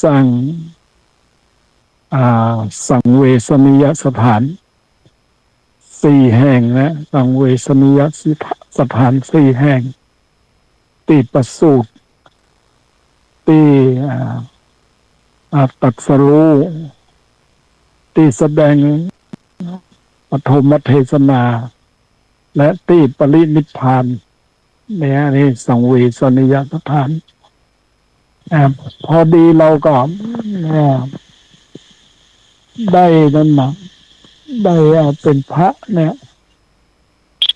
สร้างสังเวชนียสถาน4 แห่งนะสังเวชนียสถาน4 แห่งที่ประสูติที่ตรัสรู้ที่แสดงปฐมเทศนาและที่ปรินิพพานเนี่ยนี่สังเวชนียสถานพอดีเราก็ได้นั่นนะได้เป็นพระเนี่ย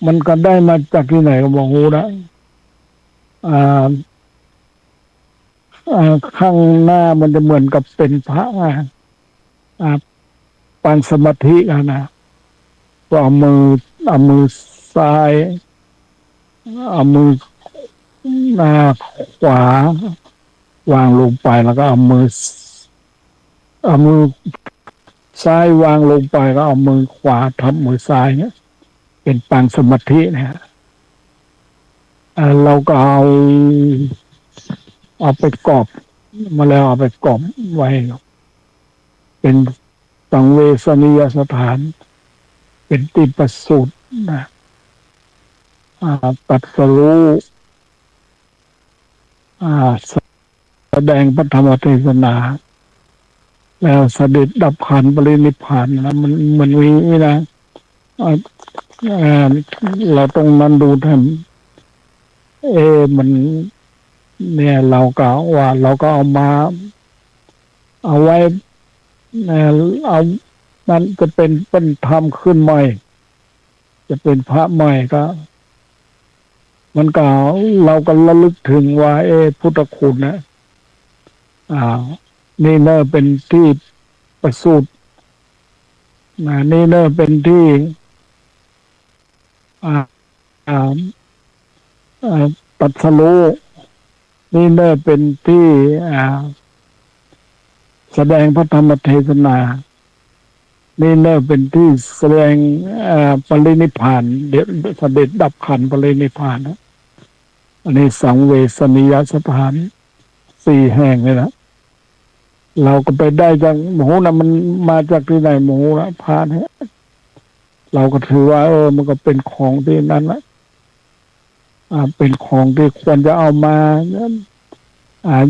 มันก็ได้มาจากที่ไหนก็บอกฮู้นะข้างหน้ามันจะเหมือนกับเป็นพระปางสมาธินะก็เอามือซ้ายเอามือหน้าขวาวางลงไปแล้วก็เอามือซ้ายวางลงไปก็เอามือขวาทับมือซ้ายเนี่ยเป็นปางสมาธิเนี่ยเราก็เอาไปกรอบมาแล้วเอาไปกรอบไว้เป็นสังเวชนียสถานเป็นที่ประสูตินะตรัสรู้แสดงพระธรรมเทศนาแล้วเสด็จดับขันธ์ปรินิพพานนะมันมีนะเราต้องนั้นดูท่านมันเนี่ยเราก็ว่าเราก็เอามาเอาไว้เอานั้นจะเป็นธรรมขึ้นใหม่จะเป็นพระใหม่ก็มันก็เราก็ระลึกถึงว่าพุทธคุณนะนี่เนอะเป็นที่ประสูตินี่เนอะเป็นที่ตรัสรู้นี่เนอะเป็นที่แสดงพระธรรมเทศนานี่เนอะเป็นที่แสดงปรินิพพานเสด็จดับขันธ์ปรินิพพานนะอันนี้สังเวชนียสถาน4 แห่งเลยนะเราก็ไปได้จากหมูนะมันมาจากที่ไหนหมูนะพานเนี่ยเราก็ถือว่ามันก็เป็นของที่นั้นนะเป็นของที่ควรจะเอามา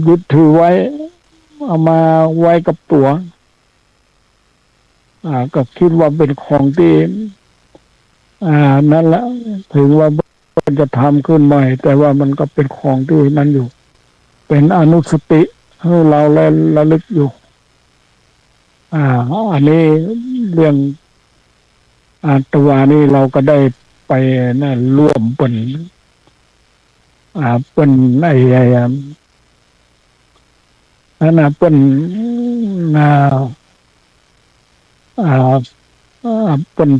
ยึดถือไว้เอามาไว้กับตัวก็คิดว่าเป็นของที่นั่นแหละถึงว่ามันจะทำขึ้นใหม่แต่ว่ามันก็เป็นของที่นั่นอยู่เป็นอนุสติให้เราระลึกอยู่อันนี้เรื่องตัวนี้เราก็ได้ไปนั่นร่วมเป็นนั่นเป็นเป็น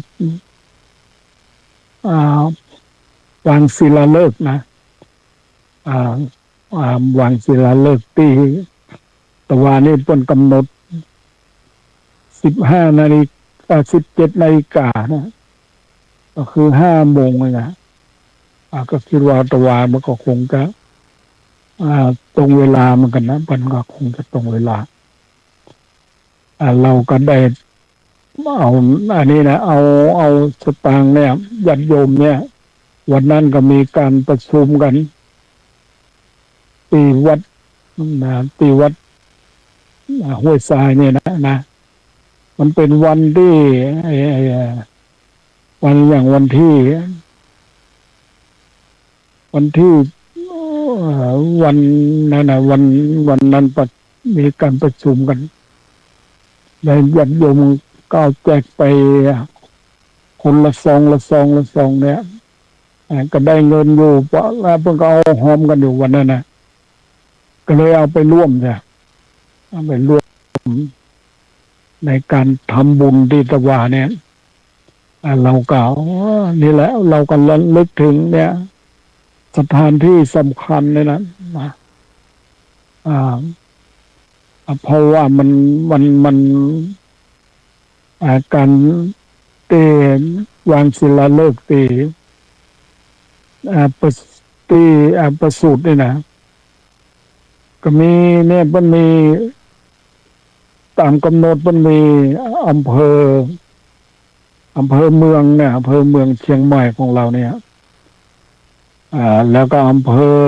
วางศิลาฤกษ์นะวางศิลาฤกษ์ที่ตัวนี้เป็นกำหนด17 นาฬิกานะก็คือ5 โมงเลยนะก็คิดว่าตัวมันก็คงจะตรงเวลามันกันนะมันก็คงจะตรงเวลาเราก็ได้เอาอันนี้นะเอาสตางค์เนี่ยญาติโยมเนี่ยวันนั้นก็มีการประชุมกันที่วัดห้วยทรายเนี่ยนะมันเป็นวันที่วันอย่างวันที่วันนั้นนะวันนั้นมีการประชุมกันได้ญาติโยมก็แจกไปคนละซองเนี่ยก็ได้เงินอยู่เพราะแล้วเพิ่งก็เอาหอมกันอยู่วันนั้นนะก็เลยเอาไปร่วมเนี่ยเอาไปร่วมในการทำบุญที่ตะวาเนี่ยเราก็นี่แหละเราก็ระลึกถึงเนี่ยสถานที่สำคัญเลยนะเพราะว่ามันการวางศิลาฤกษ์ประสูตินี่นะก็มีเนี่ยมันมี ตามกำหนดมันมีอำเภอเมืองเนี่ยอำเภอเมืองเชียงใหม่ของเราเนี่ยแล้วก็อำเภอ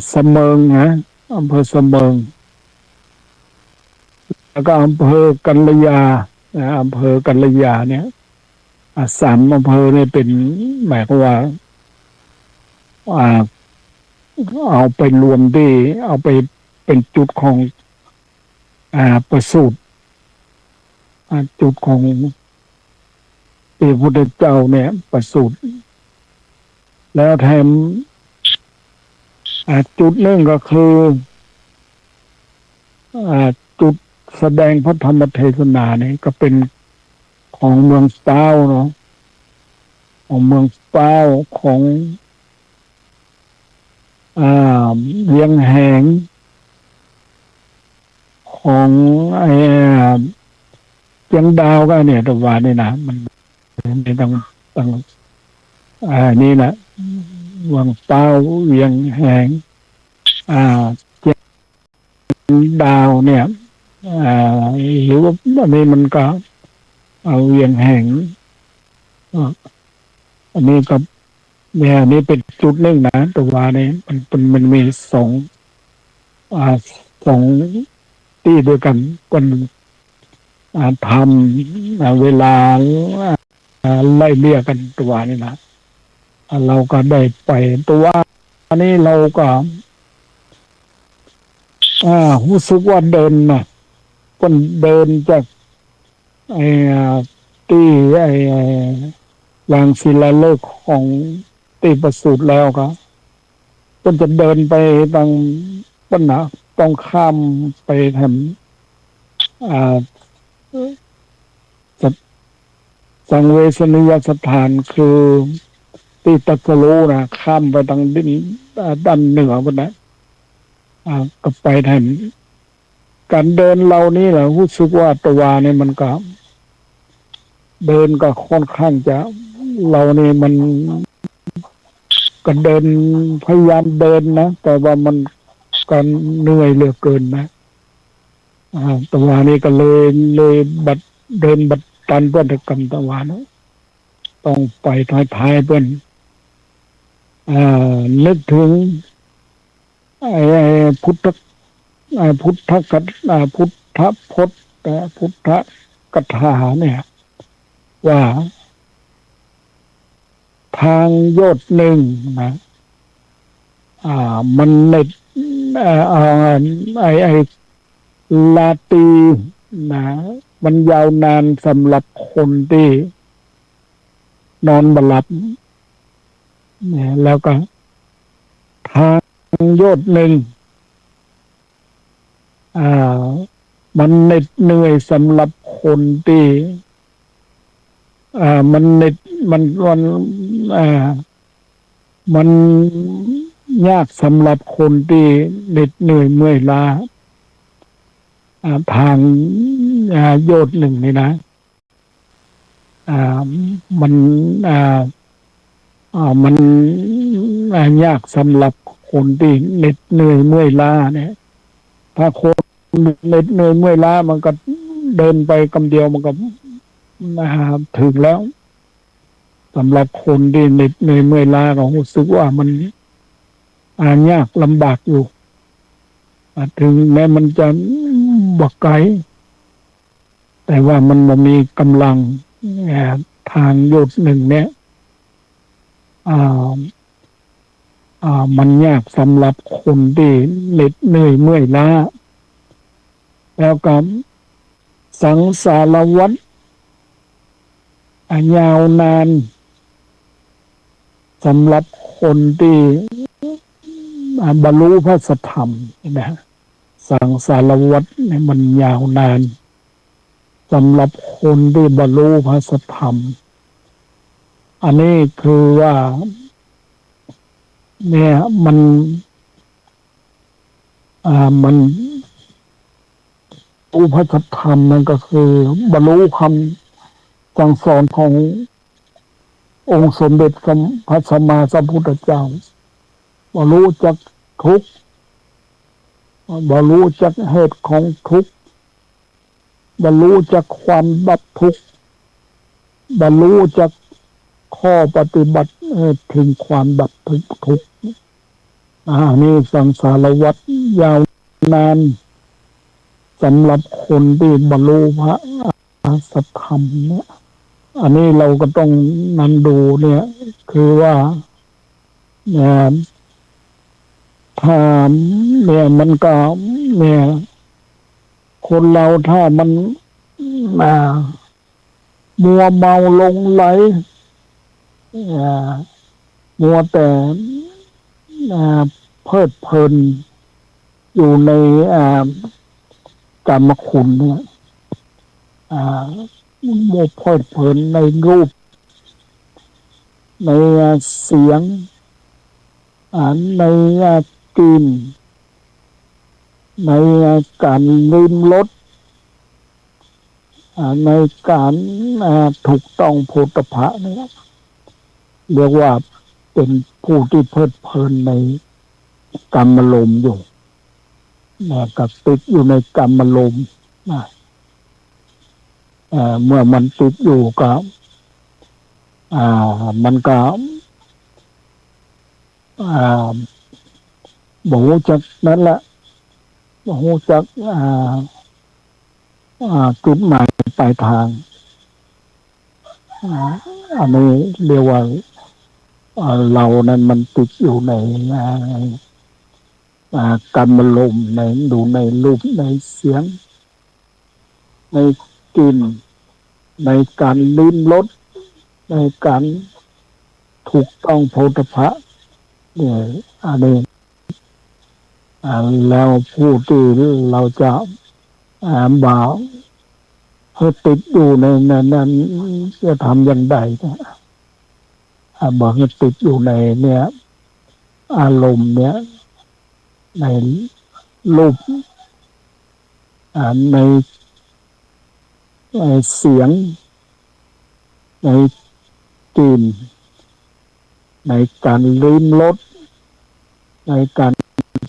เสมิงนะอำเภอเสมิงแล้วก็อำเภอกัลยาอำเภอกัลยาเนี่ยสามอำเภอเนี่ยเป็นหมายความว่าเอาไปรวมที่เอาไปเป็นจุดของประสูติจุดของพระพุทธเจ้าเนี่ยประสูติแล้วแถมจุดหนึ่งก็คือจุดแสดงพระธรรมเทศนาเนี่ยก็เป็นของเมืองเต้าเนาะของเมืองเต้าของเวียงแหงของเชียงดาวก็เนี่ยตัววานี่นะมันเป็นต้องนี่แหละเมืองเต้าเวียงแหงเชียงดาวเนี่ยหรือว่าอันนี้มันก็เวียงแหงอันนี้ก็เนี่ยนี่เป็นจุดหนึ่งนะตัววานี่มันมีสองที่ด้วยกันคนทำเวลาไล่เลี่ยกันตัวนี่นะเราก็ได้ไปตัวนี้เราก็รู้สึกว่าเดินนะคนเดินจากที่วางศิลาฤกษ์ของที่ประสูติแล้วก็ก็จะเดินไปทางต้นนะต้องข้ามไปทำสังเวชนียสถานคือที่ตรัสรู้นะข้ามไปทางด้านเหนือบนนะก็ไปทำการเดินเรานี่แหละรู้สึกว่าตัวเนี่ยมันก็เดินก็ค่อนข้างจะเรานี่มันก็เดินพยายามเดินนะแต่ว่ามันก็เหนื่อยเหลือเกินนะตัวนี้ก็เลยเดินบัดตันเพื่อนกรรมตัวนะต้องไปท้ายเพื่อนนึกถึงพุทธพุทธกัตพุทธพจน์พุทธกถาเนี่ยว่าทางโยชน์หนึ่งนะมันเน็ดลาตีนะมันยาวนานสำหรับคนที่นอนบหลับเนี่ยแล้วก็ทางโยชน์หนึ่งมันเหน็ดเหนื่อยสำหรับคนที่มันเหน็ดมันยากสำหรับคนที่เหน็ดเหนื่อยเมื่อยล้าทางโยชน์หนึ่งนี่นะมันยากสำหรับคนที่เหน็ดเหนื่อยเมื่อยล้าเนี่ยถ้าคนเหน็ดเหนื่อยเมื่อยล้ามันก็เดินไปคำเดียวมันก็ถึงแล้วสำหรับคนที่เหน็ดเหนื่อยเมื่อยล้าก็รู้สึกว่ามันยากลำบากอยู่ถึงแม้มันจะบักไกลแต่ว่ามันมีกำลังทางโยชน์หนึ่งเนี่ยมันยากสำหรับคนที่เหน็ดเหนื่อยเมื่อยล้าแล้วก็สังสารวัฏยาวนานสำหรับคนที่บรรลุพระสัทธรรมนะสังสารวัฏเนี่ยมันยาวนานสำหรับคนที่บรรลุพระสัทธรรมอันนี้คือว่าเนี่ยมันอุปสัทธรรมนั่นก็คือบรรลุคำสั่งสอนขององค์สมเด็จพระสัมมาสัมพุทธเจ้าบรรลุจากทุกข์ บ่รู้จักเหตุของทุกข์บ่รู้จักความดับทุกข์บ่รู้จักข้อปฏิบัติถึงความดับทุกข์นี่สังสารวัฏยาวนานสำหรับคนที่บรรลุพระอรหัตธรรมเนี่ยอันนี้เราก็ต้องนั่นดูเนี่ยคือว่าเนี่ยถ้าเนี่ยมันก็เนี่ยคนเราถ้ามันมัวเมาลงไหลมัวแต่เพลิดเพลินอยู่ในกามคุณเนี่ยมัวเพลิดเพลินในรูปในเสียงในกลิ่นในการลิ้มรสในการถูกต้องโผฏฐัพพะเนี่ยเรียกว่าเป็นผู้ที่เพลิดเพลินในกามารมณ์อยู่กับติดอยู่ในกามารมณ์เมื่อมันติดอยู่กับมันก็บ่รู้จักนั่นแหละบ่รู้จักจุดหมายปลายทางอันนี้เรียกว่าเรานั้นมันติดอยู่ในกามารมณ์ในดูในรูปในเสียงในกลิ่นในการลิ้มรสในการถูกต้องโผฏฐัพพะเนี่ยอันนี้แล้วผู้ที่เราจะบ่าวให้ติดอยู่ในนั้นจะทำอย่างไรบอกให้ติดอยู่ในเนี่ยอารมณ์เนี่ยในรูปในเสียงในกลิ่นในการลิ้มรสในการ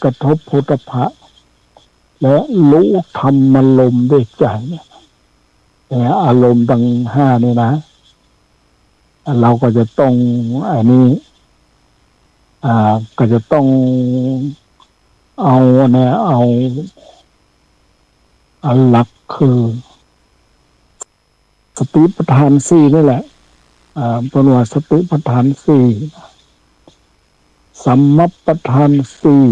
กระทบโผฏฐัพพะและรู้ธรรมารมณ์ด้วยใจแต่อารมณ์ทั้งห้านี่นะเราก็จะต้องอันนี้ก็จะต้องเอาเนี่ยเอาหลักคือสติปัฏฐานสี่นี่แหละเป็นว่าสติปัฏฐานสี่สัมมัปปทานสี่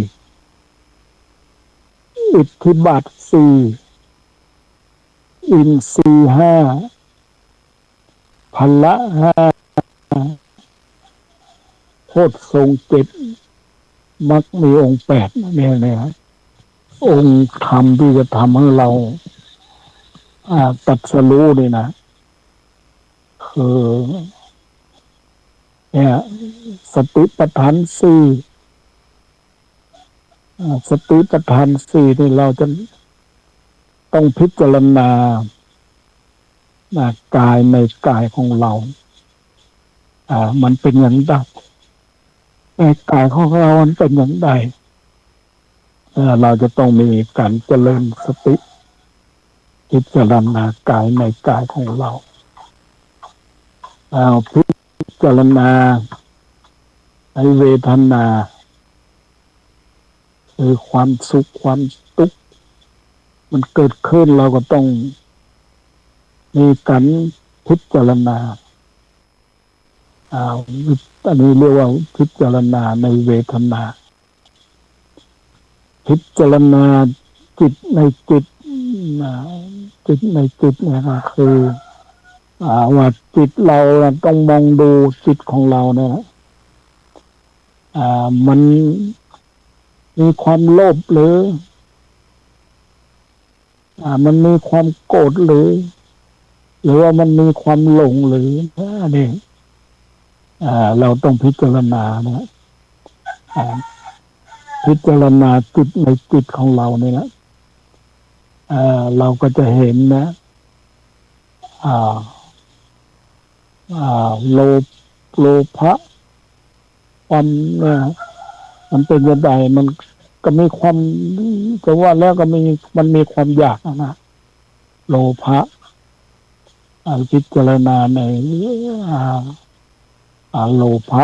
อิทธิบาทสี่อินทรีย์ห้าพละห้าโพชฌงค์เจ็ดมรรคมีองค์แปดเนี่ยองค์ธรรมที่จะทำให้เราตรัสรู้นี่นะคือเนี่ยสติปัฏฐานสี่สติปัฏฐานสี่ที่เราจะต้องพิจารณากายในกายของเรามันเป็นอย่างไรในกายของเรามันเป็นอย่างไรเราจะต้องมีการเจริญสติพิจารณากายในกายของเราพิจารณาในเวทนาคือความสุขความทุกข์มันเกิดขึ้นเราก็ต้องมีการพิจารณาอันนี้เรียกว่าพิจารณาในเวทนาพิจารณาจิตในจิตจิตในจิตเนี่ยก็คือว่าจิตเราต้องมองดูจิตของเราเนี่ยมันมีความโลภหรือมันมีความโกรธหรือว่ามันมีความหลงหรือนี่เราต้องพิจารณานะพิจารณาจิตในจิตของเราเนี่ยนะเราก็จะเห็นนะโลภะความมันเป็นยังไงมัน ก็มีความจะว่าแล้วก็มันมีความอยากนะโลภะพิจารณาในโลภะ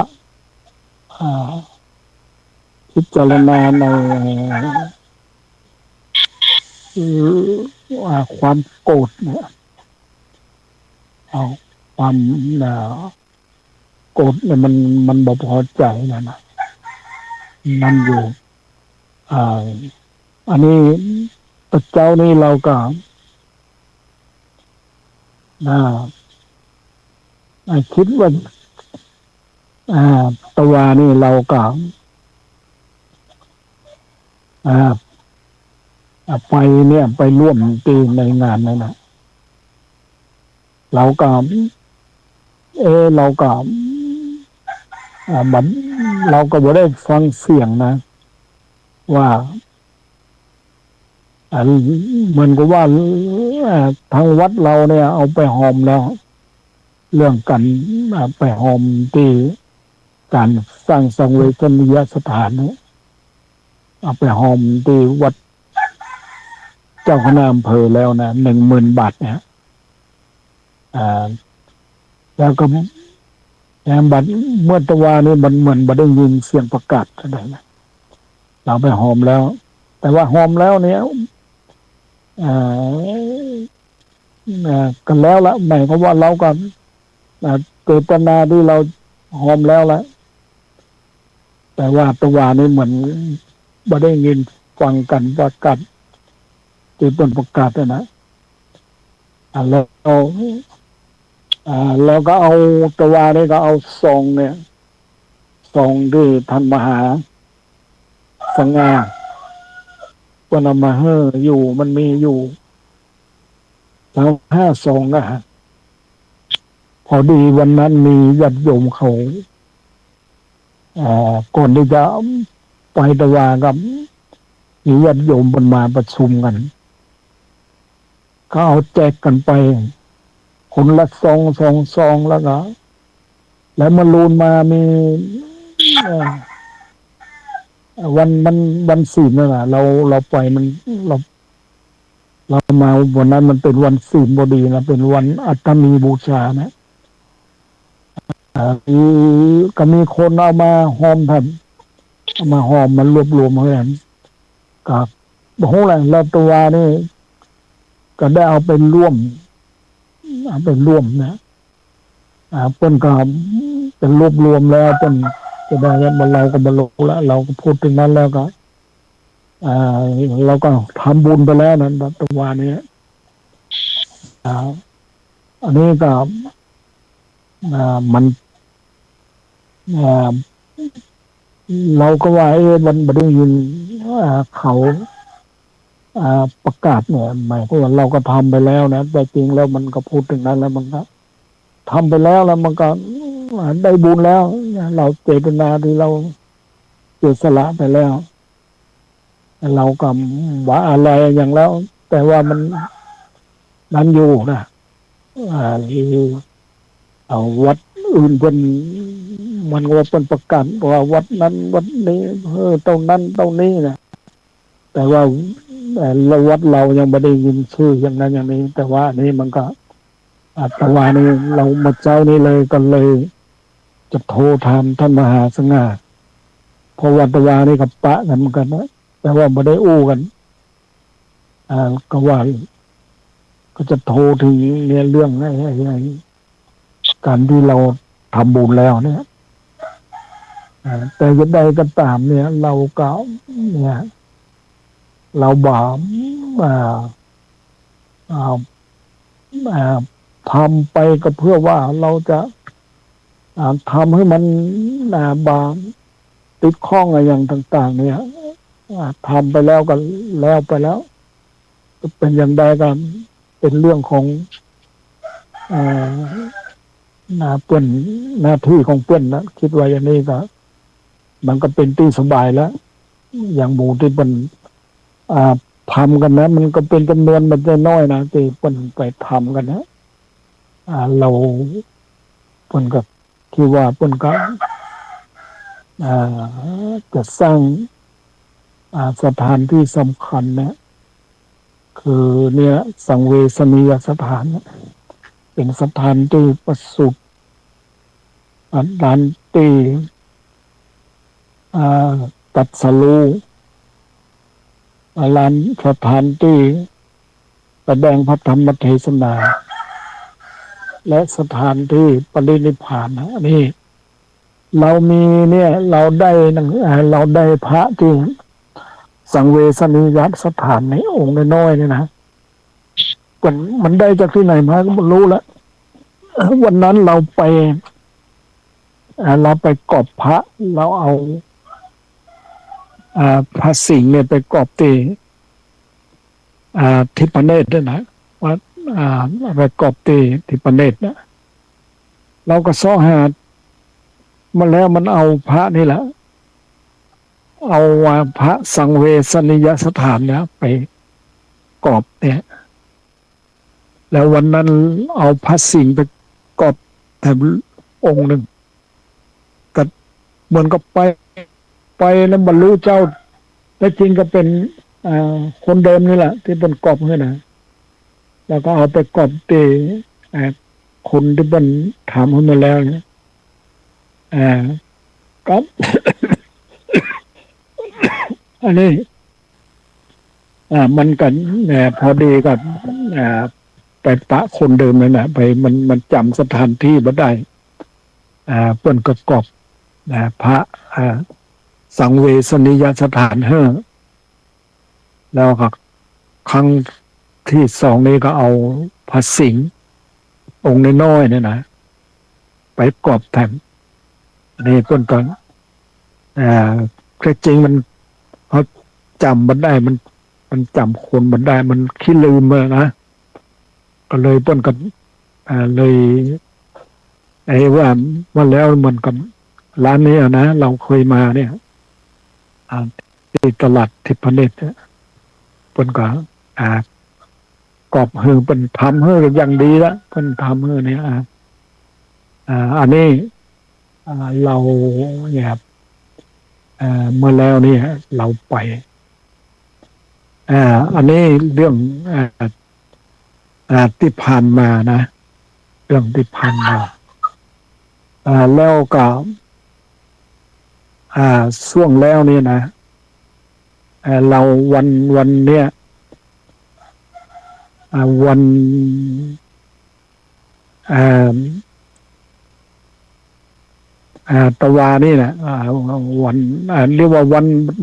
พิจารณาในความโกรธเนี่ยเอาความโกรธเนี่ยมันบ่พอใจนะนั่นอยู่อันนี้พระเจ้านี่เราก็คิดว่าตัวนี่เราก็ไปเนี่ยไปร่วมตีในงานนั่นนะเราก็เราก็บัดเราก็บ่ได้ฟังเสียงนะว่าเหมือนกับว่าทางวัดเราเนี่ยเอาไปหอมแล้วเรื่องกันไปหอมที่การสร้างสังเวชนียสถานเนี่ยเอาไปหอมที่วัดเจ้าคณะอำเภอแล้วนะ10,000 บาทเนี่ยแล้วก็บัดเมื่อตะวานี่มันเหมือนบ่ได้ยินเสียงประกาศอะไรนะเราไปหอมแล้ว แต่ว่าหอมแล้วเนี่ยกันแล้วละหมายความว่าเราก็เจตนาที่เราหอมแล้วละแต่ว่าตัวนี้เหมือนบ่ได้ยินฟังกันประกาศที่เป็นประกาศนะแล้วก็เอาตัวนี้ก็เอาซองเนี่ยซองที่ท่านมหาสง่าก็นำมาให้อยู่มันมีอยู่แล้ว5 ซองนะฮะพอดีวันนั้นมีญาติโยมเขาก่อนที่จะไปตะวากับมีญาติโยมมันมาประชุมกันก็เอาแจกกันไปคนละซองแล้วก็แล้วมาลูนมามีวันศีลนั่นแหละเราไปมันเรามาวันนั้นมันเป็นวันศีลพอดีนะเป็นวันอัตมีบูชานะก็มีคนเอามาหอมทำเอามาหอมมันรวมกันกับโหอะไรแล้วตัวนี่ก็ได้เอาไปร่วมนะเปิ้นก็เป็นรวมแล้วเปิ้นจะได้แล้วเราก็บรรลุแล้วเราก็พูดถึงนั้นแล้วก็เราก็ทำบุญไปแล้วนั้นตัวนี้อันนี้ก็มันเราก็ว่ามันไม่ได้ยินเขาประกาศเนี่ยหมายความว่าเราก็ทำไปแล้วนะแต่จริงแล้วมันก็พูดถึงนั้นแล้วมันก็ทำไปแล้วมันก็ได้บุญแล้วเราเจตนาที่เราเสียสละไปแล้วเราก็ว่าอะไรอย่างแล้ว แต่ว่ามันอยู่นะเอาวัดอื่นเป็นมันก็เป็นประกาศว่าวัดนั้นวัดนี้ตรงนั้นตรงนี้นะแต่ว่าวัดเรายังไม่ได้ยินชื่ออย่างนั้นอย่างนี้แต่ว่านี่มันก็แต่ว่านี่เรามาเจ้านี้เลยก็เลยจะโทรถามท่านมหาสง่าเพราะวัดตะวานี่กับปะกันเหมือนกันนะแต่ว่าไม่ได้อู้กันก็ว่าก็จะโทรถึงเนี่ยเรื่องอะไรการที่เราทำบุญแล้วเนี่ยแต่จะได้ก็ตามเนี่ยเราก็เนี่ยเราบาปทำไปก็เพื่อว่าเราจะทำให้มันบาปติดข้องอะไรอย่างต่างๆเนี่ยทำไปแล้วก็แล้วไปแล้วก็เป็นอย่างใดกันเป็นเรื่องของเปิ้นหน้าที่ของเปิ้นนะคิดว่าอย่างนี้ก็มันก็เป็นที่สบายแล้วอย่างหมู่ที่เป็นทำกันนะมันก็เป็นจำนวนมันจะน้อยนะที่เปิ้นไปทำกันนะเราเปิ้นก็คิดว่าเปิ้นก็จะสร้าง สถานที่สำคัญนะคือเนี่ยสังเวชนียสถานนะเป็นสถานที่ประสูติสถานที่ตรัสรู้ลานสถานที่แสดงพระธรรมเทศนาและสถานที่ปรินิพพานนะนี่เรามีเนี่ยเราได้พระที่สังเวชนียสถานในองค์น้อยๆเนี่ยนะมันได้จากที่ไหนมาก็ไม่รู้แล้ววันนั้นเราไปกอบพระเราเอาพระสิงห์เนี่ยไปกอบตีทิพเนตรด้วยนะว่าไปกอบตีทิพเนตรนะเราก็ซ้อหามาแล้วมันเอาพระนี่แหละเอาพระสังเวชนียสถานเนี่ยไปกอบเนี่ยแล้ววันนั้นเอาพระสิงห์ไปกอบแต่องค์หนึ่งก็เหมือนกับไปแล้วบรรลุเจ้าแต่จริงก็เป็นคนเดิมนี่แหละที่เป็นกอบเนี่ยนะแล้วก็เอาไปกอบตีคนที่เป็นถามเขามาแล้วเนี่ยก็ อันนี้มันกันพอดีกับไปปะคนเดิมนั่นนะไปมันจำสถานที่มาได้เปิ้นกระกอบพระสังเวชนียสถานแล้วก็ครั้งที่สองนี้ก็เอาพระสิงห์องค์น้อยๆเนี่ยนะไปกอบแทนนี่เปิ้นก็จริงมันเขาจำมันได้มันจำคนมันได้มันขี้ลืมเลยนะก็เลยเปิ้นก็เลยว่าแล้วมันกับร้านนี้นะเราเคยมาเนี่ยที่ตลาดทิพเนตรเปิ้นก็กอบเฮือเป็นทำเฮืออย่างดีแล้วเป็นทำเฮือเนี่ยอันนี้เราเนี่ยเมื่อแล้วนี่เราไปอันนี้เรื่องที่ผ่านมานะเรื่องที่ผ่านมาแล้วก็ช่วงแล้วนี่นะเราวันเนี้ยวันตะวานี่นะวันเรียกว่า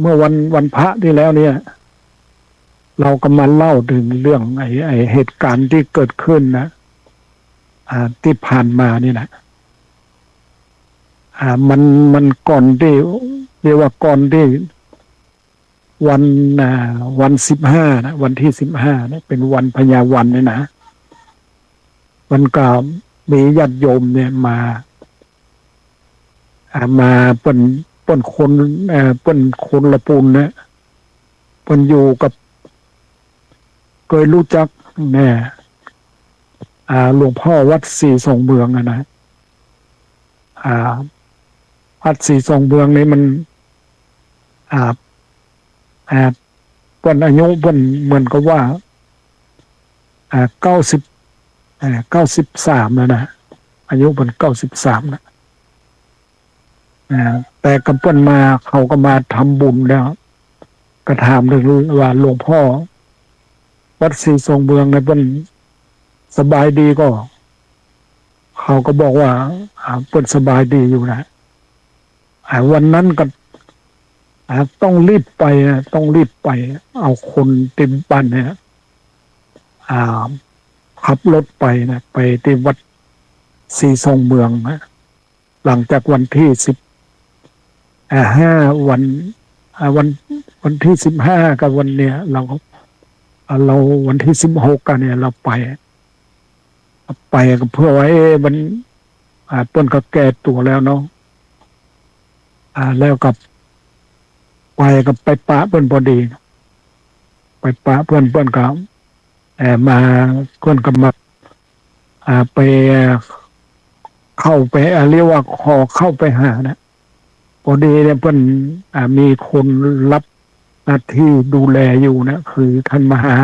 เมื่อวันพระที่แล้วเนี่ยเราก็มาเล่าถึงเรื่องไอ้เหตุการณ์ที่เกิดขึ้นนะที่ผ่านมานี่นะมันก่อนที่เรียกว่าก่อนที่วัน15นะวันที่15นะเป็นวันพญาวันเนี่ยนะมันก็มีญาติโยมเนี่ยมาเป็นคนเป็นคนละปูนนะเป็นอยู่กับเคยรู้จักแน่หลวงพ่อวัดศรีทรงเมืองนะวัดศรีทรงเมืองนี่มันเป็นอายุเป็นเหมือนกับว่า93แล้วนะอายุเป็น93นะแต่กับเปิ้นมาเขาก็มาทำบุญแล้วก็ถามเลยว่าหลวงพ่อวัดศรีทรงเมืองในเปิ้นสบายดีก็เขาก็บอกว่าเปิ้นสบายดีอยู่นะวันนั้นก็ต้องรีบไปนะต้องรีบไปเอาคนเต็มปันเนี่ยขับรถไปนะไปที่วัดศรีทรงเมืองนะหลังจากวันที่วันที่15กับวันเนี้ยเราวันที่16กันเนี่ยเราไปก็เพื่อไว้มันต้นก็แก่ตัวแล้วเนาะแล้วกับไปปะเพื่อนพอดีไปปะเพื่อนก็มาเพื่อนก็มาไปเข้าไปเรียกว่าขอเข้าไปหานะพอดีเนี่ยเพื่อนมีคนรับ หน้าที่ดูแลอยู่นะคือท่านมหา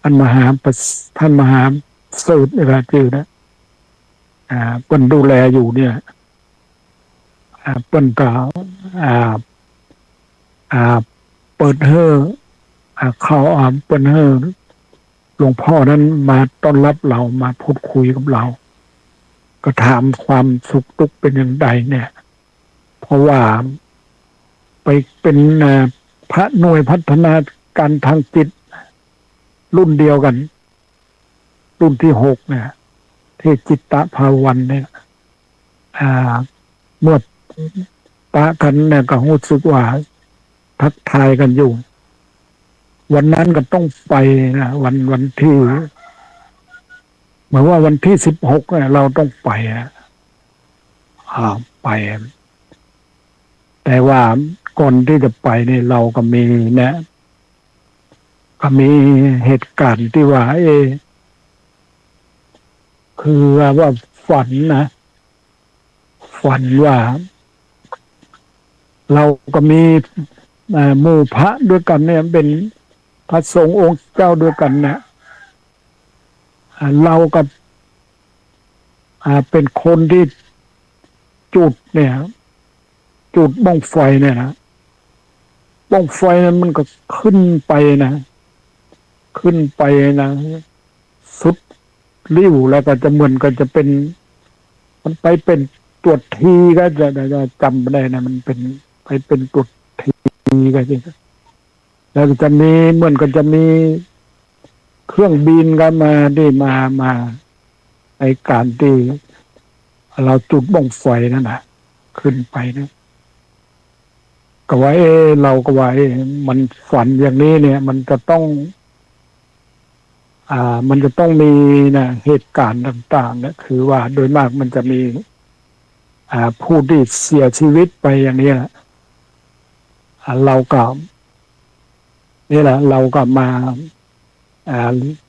ท่านมหาสูตรอะไรชื่อนะเปิ้นดูแลอยู่เนี่ยเปิ้นก็อ่าเปิดเฮอเขาเปิดเฮอหลวงพ่อนั้นมาต้อนรับเรามาพูดคุยกับเราก็ถามความสุขทุกข์เป็นอย่างไรเนี่ย เพราะว่าไปเป็นพระหน่วยพัฒนาการทางจิตรุ่นเดียวกัน รุ่นที่6เนี่ยที่จิตตภาวันเนี่ยเมื่อปะกันเนี่ยก็รู้สึกว่าทักทายกันอยู่วันนั้นก็ต้องไปนะวันที่เหมือนว่าวันที่16เนี่ยเราต้องไปไป แต่ว่าก่อนที่จะไปเนี่ยเราก็มีนะก็มีเหตุการณ์ที่ว่าคือว่าฝันนะฝันว่าเราก็มีหมู่พระด้วยกันเนี่ยเป็นพระสงฆ์องค์เจ้าด้วยกันนะเรากับเป็นคนที่จุดเนี่ยจุดบ้องไฟเนี่ยนะบ้องไฟนั้นมันก็ขึ้นไปนะสุดริ้วแล้วก็จะเหมือนก็จะเป็นมันไปเป็นตัวทีก็จะจำไม่ได้นะมันเป็นไปเป็นตัวทีก็จริงแล้วก็จะมีเหมือนก็จะมีเครื่องบินกันมาที่มาในการที่เราจุดบ้องไฟนั่นนะขึ้นไปนะก็ว่าเราก็ว่ามันฝันอย่างนี้เนี่ยมันจะต้องมีนะเหตุการณ์ต่างๆนะคือว่าโดยมากมันจะมีผู้ที่เสียชีวิตไปอย่างนี้แหละเราก็นี่แหละเราก็มา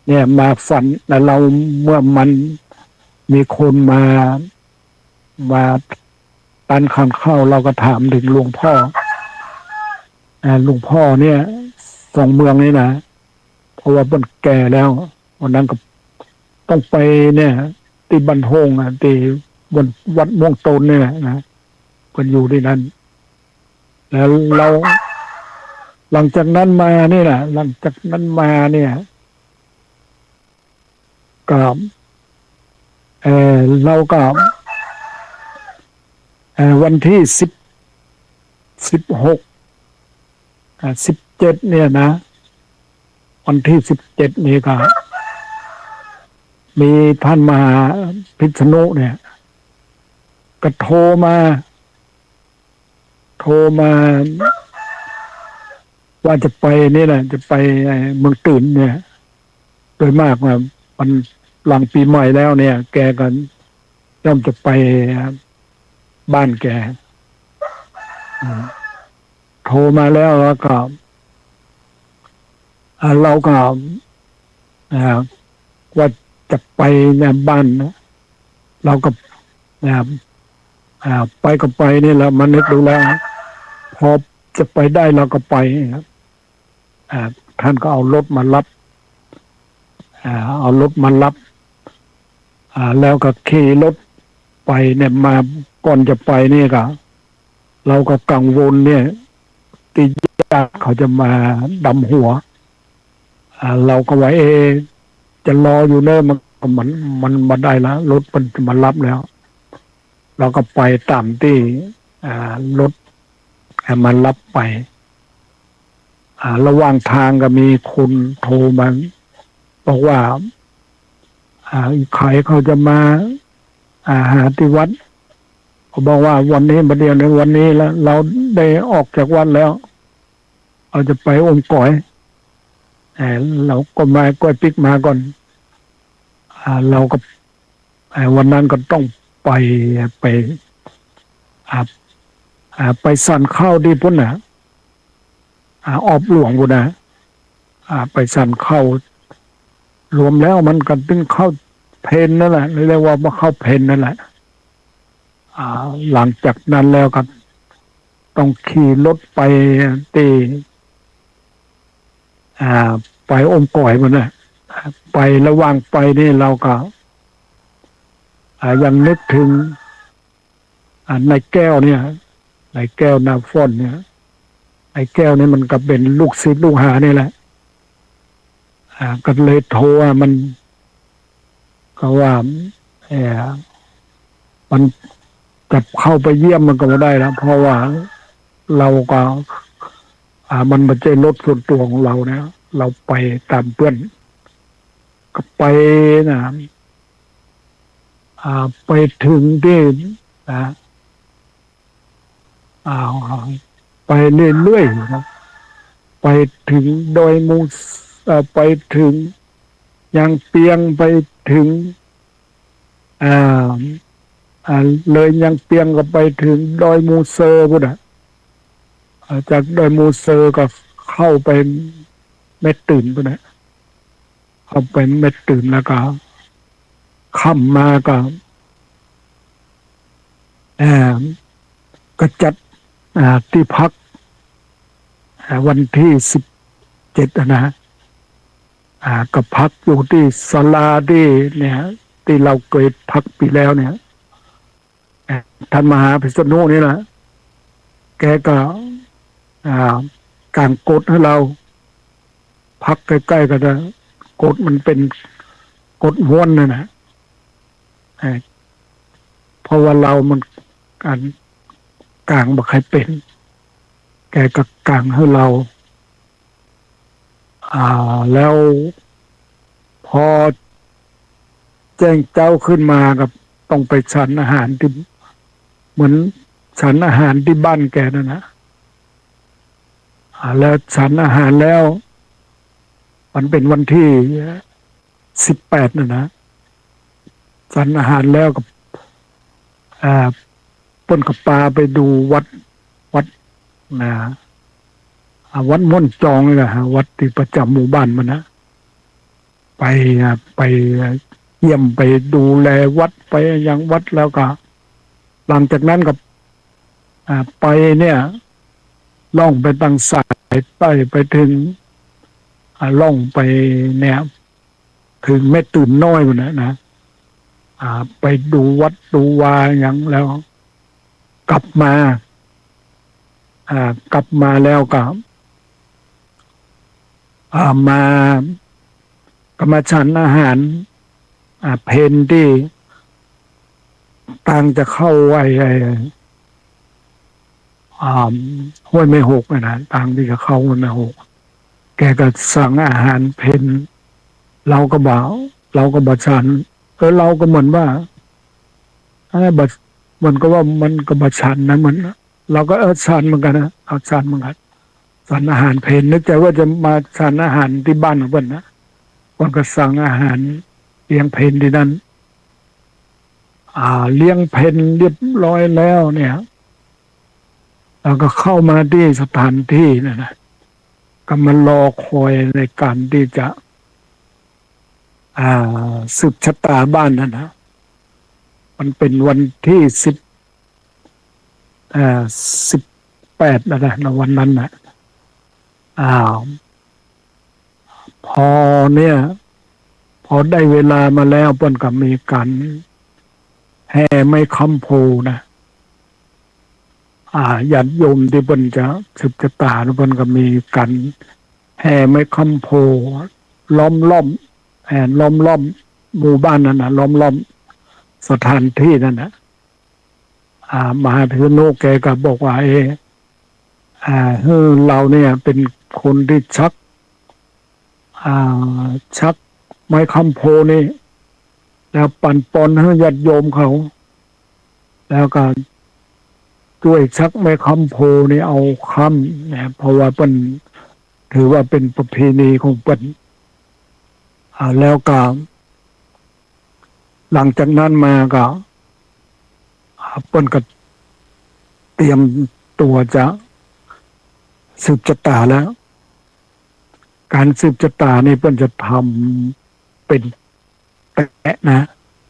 เนี่ยมาฝันแล้วเราเมื่อมันมีคนมาตันขันเข้าเราก็ถามถึงหลวงพ่อหลวงพ่อเนี่ยสองเมืองนี่นะเพราะว่าเป็นแก่แล้ววันนั้นก็ต้องไปเนี่ยที่บันทงที่บนวัดม่วงต้นเนี่ยนะเป็นอยู่ที่นั่นแล้วเราหลังจากนั้นมานี่แหละหลังจากนั้นมาเนี่ยก็เราก็วันที่16 17เนี่ยนะวันที่17นี่ก็มีท่านมหาพิษณุเนี่ยก็โทรมาว่าจะไปนี่แหละจะไปเมืองตื่นเนี่ยโดยมากมันหลังปีใหม่แล้วเนี่ยแกก็ย่อมจะไปบ้านแกโทรมาแล้วก็เราก็ว่าจะไปเนี่ยบ้านเราก็ไปก็ไปนี่แหละมันนึกดูแล้วพอจะไปได้เราก็ไปครับท่านก็เอารถมารับแล้วก็ขี่รถไปเนี่ยมาก่อนจะไปนี่ก็เราก็กังวลเนี่ยที่ญาติเขาจะมาดำหัวเราก็ว่าจะรออยู่เนอะมันมาได้แล้วรถมันมารับแล้วเราก็ไปตามที่รถมารับไประหว่างทางก็มีคนโทรมาบอกว่าใครเขาจะมาหาที่วัดเขาบอกว่าวันนี้มาเดียวในวันนี้แล้วเราได้ออกจากวัดแล้วเราจะไปอมก๋อยเราก็มาก้อยปิกมาก่อนเราก็วันนั้นก็ต้องไปสั่นข้าวที่พุ่นนะออบหลวงพุ่นนะไปสั่นข้าวรวมแล้วมันก็ตึงเข้าเพนนั่นแหละเรียกว่าเข้าเพนนั่นแหละหลังจากนั้นแล้วก็ต้องขี่รถไปที่ อ่าไปอมก่อยมันนะไประหว่างไปนี่เราก็ยังนึกถึงในแก้วเนี่ยในแก้วนาฟ่อนเนี่ยไอ้แก้วนี่มันก็เป็นลูกศิษย์ลูกหานี่แหละก็เลยโทรมันก็ว่าเออมันจะเข้าไปเยี่ยมมันก็ไม่ได้แล้วเพราะว่าเราก็มันไม่ใช่รถส่วนตัวของเราเนี่ยเราไปตามเพื่อนก็ไปนะไปถึงที่นะไปเรื่อยๆนะไปถึงโดอยมูไปถึงยังเปียงไปถึงอ่าเลยยังเปียงก็ไปถึงดอยมูเซอร์พุ่นอ่ะจากดอยมูเซอร์ก็เข้าไปเม็ดตื่นพุ่นนะเข้าไปเม็ดตื่นแล้วก็ค่ำมาก็ก็จัดที่พักวันที่17นะก็พักอยู่ที่ศาลาที่เนี่ยที่เราเคยพักปีแล้วเนี่ยท่านมหาพิษณุนี่แหละแกก็กางกฎให้เราพักใกล้ๆกันนะกฎมันเป็นกฎม้วนนะเพราะว่าเรามันการกางบ่ใครเป็นแกก็กางให้เราแล้วพอแจ้งเจ้าขึ้นมากับต้องไปฉันอาหารที่เหมือนฉันอาหารที่บ้านแกนะแล้วฉันอาหารแล้วมันเป็นวันที่18นะฉันอาหารแล้วกับป้นกับปลาไปดูวัดนะวัดม่อนจองเลยนะวัดที่ประจำหมู่บ้านมันนะไปเยี่ยมไปดูแลวัดไปยังวัดแล้วก็หลังจากนั้นก็ไปเนี่ยล่องไปทางสายไปถึงล่องไปเนี่ยถึงแม่ตื่นน้อยมันนะไปดูวัดดูวาอย่างแล้วกลับมากลับมาแล้วก็มาฉันอาหารเพนที่ต่างจะเข้าห้วยไม่หกนะต่างที่จะเข้าห้วยไม่หกแกก็สั่งอาหารเพนเราก็บอกฉันเราก็เหมือนว่าบัดมันก็ว่ามันก็บัดฉันนะมันเราก็ฉันเหมือนกันนะเอาฉันเหมือนกันฉันอาหารเพนนึกใจว่าจะมาฉันอาหารที่บ้านของเพิ่นนะมันก็สั่งอาหารเลี้ยงเพนที่นั่นเลี้ยงเพนเรียบร้อยแล้วเนี่ยเราก็เข้ามาที่สถานที่นะก็มารอคอยในการที่จะสืบชะตาบ้านนั่นนะมันเป็นวันที่18นะวันนั้นนะพอเนี่ยพอได้เวลามาแล้วเปิ้นก็มีการแห่ไม้คำโพนะญาติโยมที่เปิ้นจะสืบชะตาเปิ้นก็มีการแห่ไม้คำโพล้อมแห่ล้อมหมู่บ้านนั่นนะล้อมสถานที่นั่นนะมหาพิษณุแกก็บอกว่าเราเนี่ยเป็นคนที่ชักไม้คำโพนี่แล้วปั่นปอนให้ญาติโยมเขาแล้วก็ช่วยชักไม้คำโพนี่เอาคำนะเพราะว่าเป็นถือว่าเป็นประเพณีของเป็นแล้วก็หลังจากนั้นมาก็เปิ้นก็เตรียมตัวจะสืบชะตาแล้วการสืบชะตานี่เปิ้นจะทำเป็นแตะนะ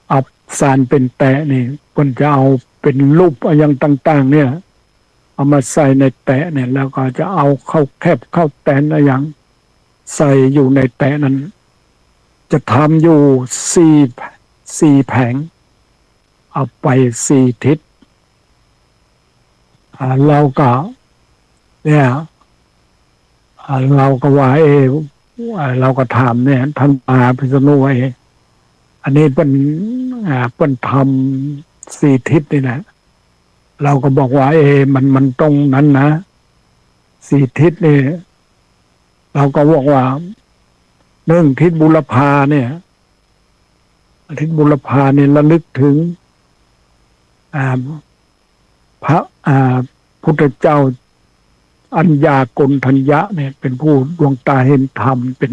เอาสารเป็นแตะนี่เปิ้นจะเอาเป็นรูปอย่างต่างๆเนี่ยเอามาใส่ในแตะเนี่ยแล้วก็จะเอาเข้าแคบเข้าแตนอะไรอย่าง ใส่อยู่ในแตะนั้น จะทำอยู่สี่แผงเอาไปสี่ทิศเราก็เนี่ยเราก็ว่าเราก็ถามเนี่ยท่านมหาพิษณุว่าอันนี้เป็นทำสี่ทิศนี่นะเราก็บอกว่ามันตรงนั้นนะสี่ทิศนี่เราก็บอกว่าหนึ่งทิศบุรพาเนี่ยทิศบุรพาเนี่ยระลึกถึงพระพุทธเจ้าอัญญากลทัญญะเนี่ยเป็นผู้ดวงตาเห็นธรรมเป็น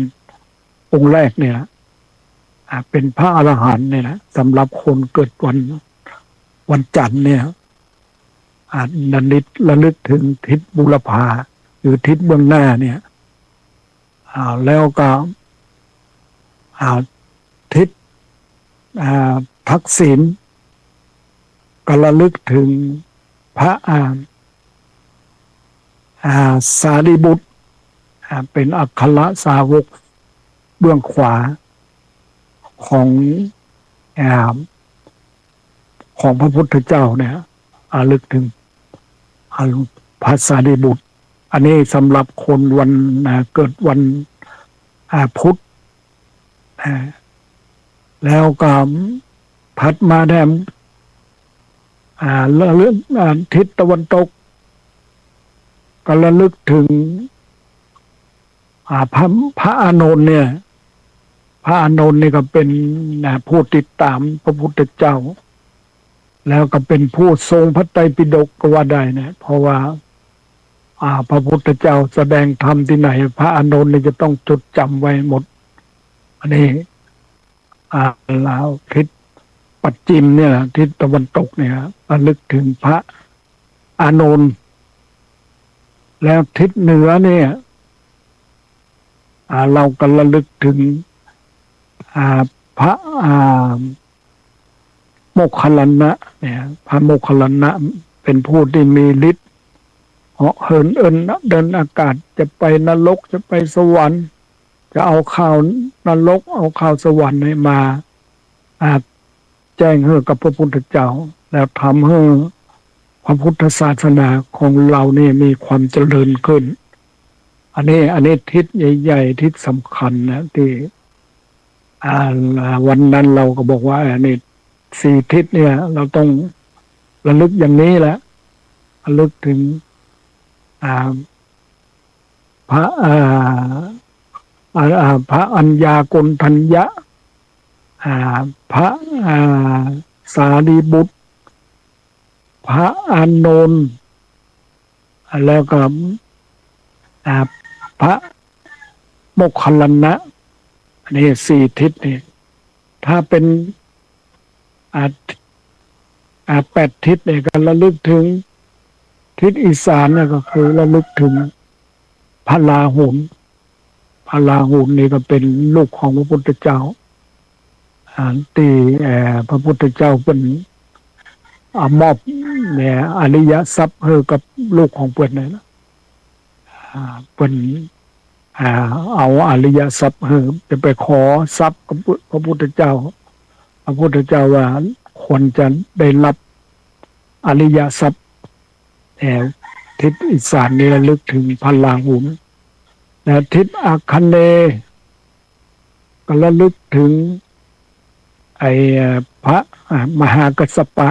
องค์แรกเนี่ยเป็นพระอรหันต์เนี่ยนะสำหรับคนเกิดวันจันทร์เนี่ยระลึกถึงทิศบุรพาหรือทิศเบื้องหน้าเนี่ยแล้วก็ทิศทักษิณก็ระลึกถึงพระสารีบุตรเป็นอัครสาวกเบื้องขวาของพระพุทธเจ้าเนี่ยระลึกถึงพระสารีบุตรอันนี้สำหรับคนวันเกิดวันพุธแล้วก็ถัดมาแดมระลึกทิศตะวันตกก็ระลึกถึงพระอานนท์เนี่ยพระอานนท์นี่ก็เป็นผู้ติดตามพระพุทธเจ้าแล้วก็เป็นผู้ทรงพระไตรปิฎกก็ว่าได้นะเพราะว่าพระพุทธเจ้าแสดงธรรมที่ไหนพระอานนท์นี่จะต้องจดจำไว้หมดอันนี้แล้วทิศปัจจิมเนี่ยทิศตะวันตกเนี่ยระลึกถึงพระอานนท์แล้วทิศเหนือเนี่ยเราก็ระลึกถึงพระโมคคัลลานะเนี่ยพระโมคคัลลานะเป็นผู้ที่มีฤทธิ์เหาะเหินเดินอากาศจะไปนรกจะไปสวรรค์จะเอาข่าวนรกเอาข่าวสวรรค์มาแจ้งให้กับพระพุทธเจ้าแล้วทำให้พระพุทธศาสนาของเรานี่มีความเจริญขึ้นอันนี้ทิศใหญ่ๆทิศสำคัญนะที่วันนั้นเราก็บอกว่าอันนี้สี่ทิศเนี่ยเราต้องระลึกอย่างนี้แหละระลึกถึงพระอัญญากลทัญญะพระสารีบุตรพระอานนท์แล้วก็พระโมคคัลลานะนี่สี่ทิศนี่ถ้าเป็นแปดทิศเนี่ยก็ระลึกถึงทิศอีสานเนี่ยก็คือระลึกถึงพระราหุลนี่ก็เป็นลูกของพระพุทธเจ้าที่พระพุทธเจ้าเป็นมอบเนี่ยอริยทรัพย์ให้กับลูกของเพิ่นเนี่ยเป็นเอาอริยทรัพย์จะไปขอทรัพย์กับพระพุทธเจ้าพระพุทธเจ้าว่าควรจะได้รับอริยทรัพย์ทิศอีสานนี่ระลึกถึงพระราหุลและทิศอาคเนย์ก็ระลึกถึงพระมหากัสสปะ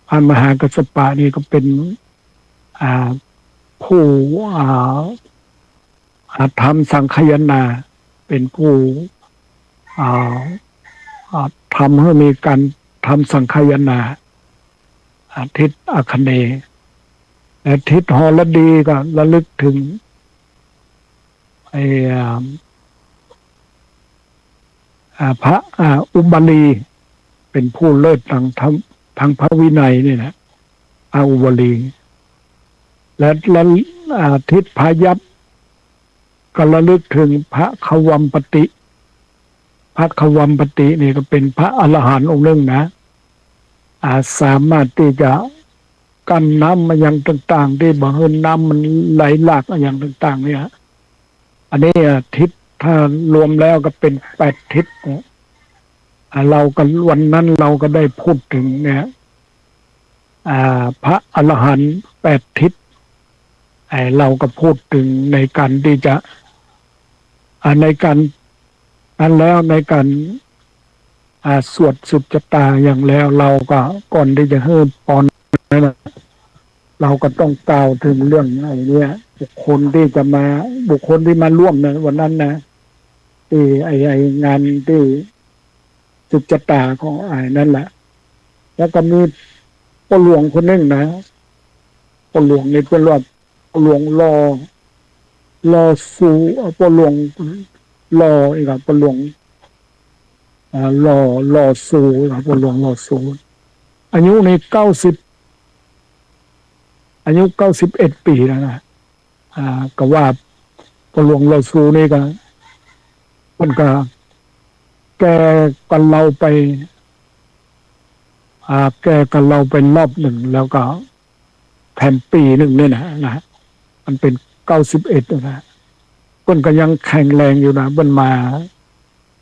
พระมหากัสสปะนี่ก็เป็นผู้ทำสังคายนาเป็นผู้ทำให้มีการทำสังคายนาทิศอาคเนย์และทิศหรดีก็ระลึกถึงพระอุบาลีเป็นผู้เลิศทางพระวินัยนี่นะอุบาลีและทิศพายัพก็ระลึกถึงพระขวัมปติพระขวัมปตินี่ก็เป็นพระอรหันต์องค์หนึ่งนะสามารถที่จะกั้นน้ำมาอย่างต่างๆที่บ่ให้น้ำมันไหลหลากอย่างต่างๆเนี่ย อันนี้ทิศถ้ารวมแล้วก็เป็น8 ทิศนะเราก็วันนั้นเราก็ได้พูดถึงเนี่ยพระอรหันต์8 ทิศเราก็พูดถึงในการที่จะในการนั้นแล้วในการสวดสุจจตาอย่างแล้วเราก็ก่อนที่จะเฮิ่มปอนนั้นเราก็ต้องกล่าวถึงเรื่องไอ้นี้บุคคลที่จะมาบุคคลที่มาร่วมในวันนั้นนะที่ไองานที่สุจจตาของนั่นแหละแล้วก็มีพ่อหลวงคนหนึ่งนะพ่อหลวงนี่เป็นว่าพ่อหลวงรอสูพ่อหลวงรออีกครับพ่อหลวงรอสูครับพ่อหลวงรอสูอายุในอายุ91 ปีแล้วนะก็ว่าพ่อหลวงรอสูนี่ก็มันก็แกกันเราไปแกกันเราไปรอบหนึ่งแล้วก็แถมปีหนึ่งเนี่ยนะมันเป็น91นะเพิ่นก็ยังแข็งแรงอยู่นะเพิ่นมา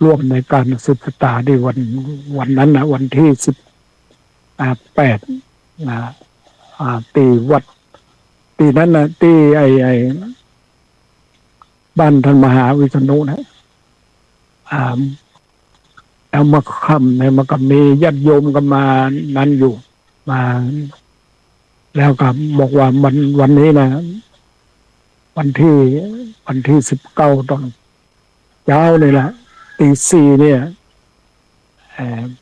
ร่วมในการศึกษาในวันนั้นนะวันที่18นะตีวัดตีนั้นนะตีไอบ้านท่านมหาวิษณุนะแล้วมาค่ำในมากับมีญาติโยมก็มานั้นอยู่มาแล้วก็บอกว่าวันนี้นะวันที่19ตอนเช้าเลยละตี 4เนี่ย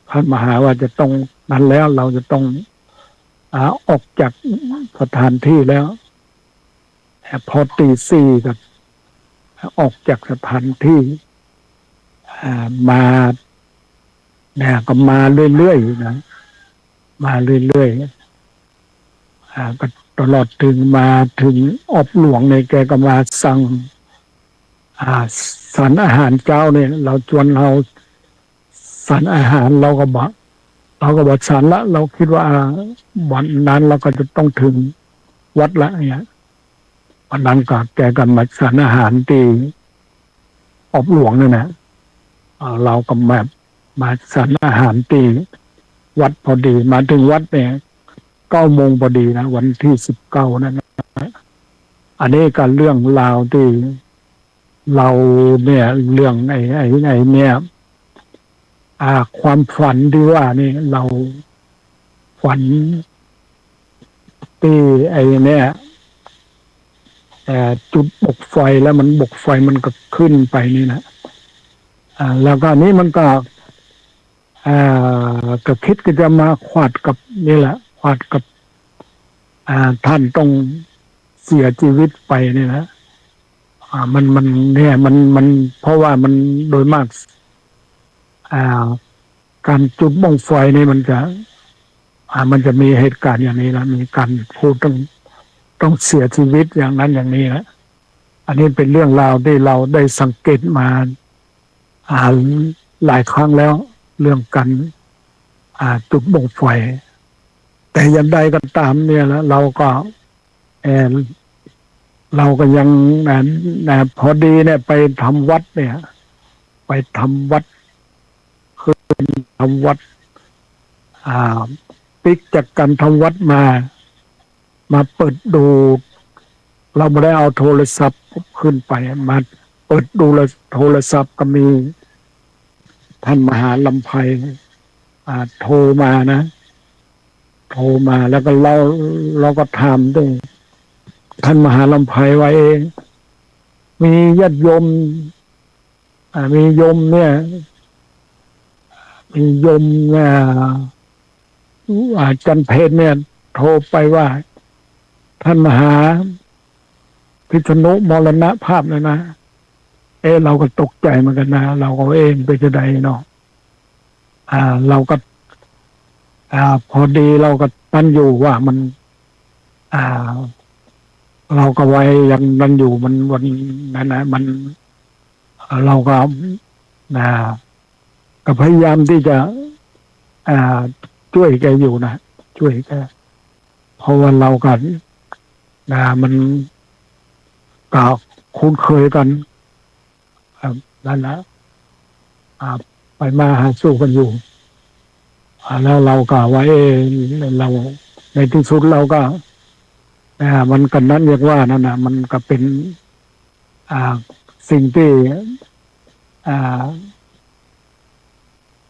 พระมหาว่าจะต้องนั้นแล้วเราจะต้องออกจากสถานที่แล้วพอตี 4ก็ออกจากสถานที่มาเนี่ยก็มาเรื่อยๆนะมาเรื่อยๆก็ตลอดถึงมาถึงอบหลวงในแกก็มาสั่งสารอาหารเจ้าเนี่ยเราชวนเราสารอาหารเราก็บอกสารละเราคิดว่าวันนั้นเราก็จะต้องถึงวัดละเนี่ยวันนั้นก็แกก็มาสารอาหารที่อบหลวงเนี่ยนะเราก็มาสารอาหารที่วัดพอดีมาถึงวัดเนี่ย9 โมงพอดีนะวันที่19นั่นนะอันนี้ก็เรื่องราวที่เราเนี่ยเรื่องไอ้เนี่ยความฝันที่ว่านี่เราฝันที่ไอ้เนี่ยจุดบกไฟแล้วมันบกไฟมันก็ขึ้นไปนี่นะแล้วก็นี้มันก็คิดก็จะมาขวาดกับนี่แหละขวาดกับท่านต้องเสียชีวิตไปนี่นะมันเนี่ยมันเพราะว่ามันโดยมากการจุดบ้องไฟนี่มันจะมีเหตุการณ์อย่างนี้แล้วมีการพูดต้องเสียชีวิตอย่างนั้นอย่างนี้นะอันนี้เป็นเรื่องราวที่เราได้สังเกตมาหลายครั้งแล้วเรื่องกันจุดบ้องไฟแต่อย่างใดก็ตามเนี่ยแล้วเราก็ยังพอดีเนี่ยไปทำวัดเนี่ยไปทำวัดคือทำวัดปิกจากการทำวัดมาเปิดดูเราไม่ได้เอาโทรศัพท์ขึ้นไปมาเปิดดูโทรศัพท์ก็มีท่านมหาลำไพโทรมานะโทรมาแล้วก็เราก็ถามด้วยท่านมหาลำไพไว้เองมีญาติโยมมีโยมเนี่ยมีโยมจันเพชรเนี่ยโทรไปว่าท่านมหาพิษณุมรณภาพเลยนะเราก็ตกใจเหมือนกันนะเราก็ไปจะใดเนาะเราก็พอดีเราก็ตั้งอยู่ว่ามันเราก็ไว้ยังนั่นอยู่มันวันนั้นนะมันเราก็ก็พยายามที่จะช่วยแกอยู่นะช่วยแกเพราะว่าเรากันมันก็คุ้นเคยกัน นั่นแหละอ่าไปมาหาสู้กันอยู่แล้วเราก็ไว้เราในที่สุดเราก็มันกันนั้นเรียกว่านั่นนะมันก็เป็นอ่าสิ่งที่อ่า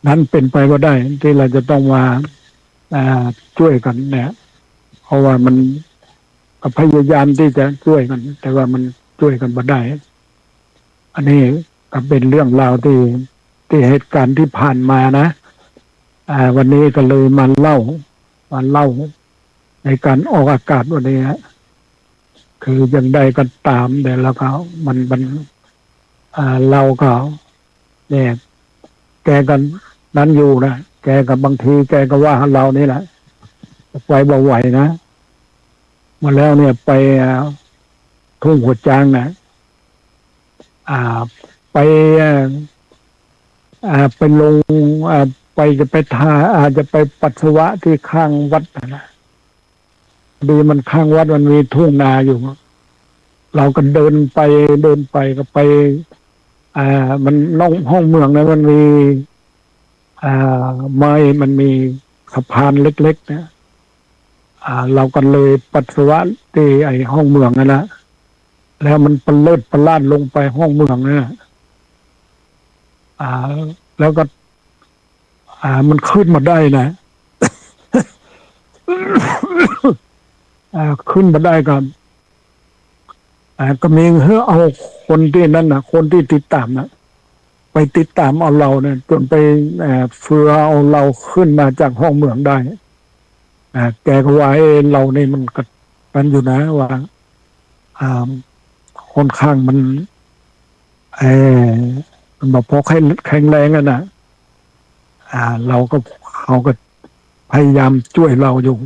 นั้นเป็นไปว่าได้ที่เราจะต้องมาช่วยกันเนี่ยเพราะว่ามันก็พยายามที่จะช่วยกัน แต่ว่ามันช่วยกันมาได้อันนี้ก็เป็นเรื่องราวที่เหตุการณ์ที่ผ่านมานะวันนี้ก็เลยมาเล่าในการออกอากาศวันนี้ฮะคือยังใดก็ตามแต่แล้วก็มันเราก็เนี่ยแกกันนั้นอยู่นะแกกับบางทีแกก็ว่าเรานี่แหละไปบ่ไหวนะมาแล้วเนี่ยไปทุ่งหัวจางนะอ่าไปไปลงไปจะไปทาอาจจะไปปัสสาวะที่ข้างวัดนะดีมันข้างวัดมันมีทุ่งนาอยู่เราก็เดินไปก็ไปมันน้องห้องเมืองนะมันมีไม้มันมีสะพานเล็กๆนะเราก็เลยปัสสาวะที่ไอ้ห้องเมืองนั่นแหละแล้วมันปเลิดปล้านลงไปห้องเมืองนะแล้วก็มันขึ้นมาได้นะขึ้นมาได้ก็มีเอาคนที่นั่นนะคนที่ติดตามนะไปติดตามเอาเราเนี่ยจนไปเฟือเอาเราขึ้นมาจากห้องเมืองได้แกก็ว่าเราเนี่ยมันกันอยู่นะว่าค่อนข้างมันมันบอกพอแข็งแรงกันนะเราก็เขาก็พยายามช่วยเราอยู่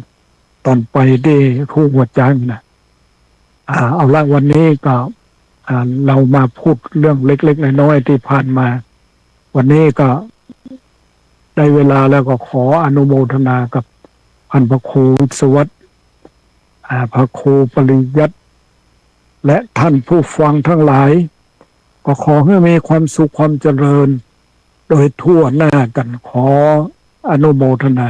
ตอนไปที่ทุ่งหัวจางนะเอาละวันนี้ก็เรามาพูดเรื่องเล็กๆน้อยๆที่ผ่านมาวันนี้ก็ได้เวลาแล้วก็ขออนุโมทนากับท่านพระครูวิศวัตรพระครูปริยัติและท่านผู้ฟังทั้งหลายก็ขอให้มีความสุขความเจริญโดยทั่วหน้ากันขออนุโมทนา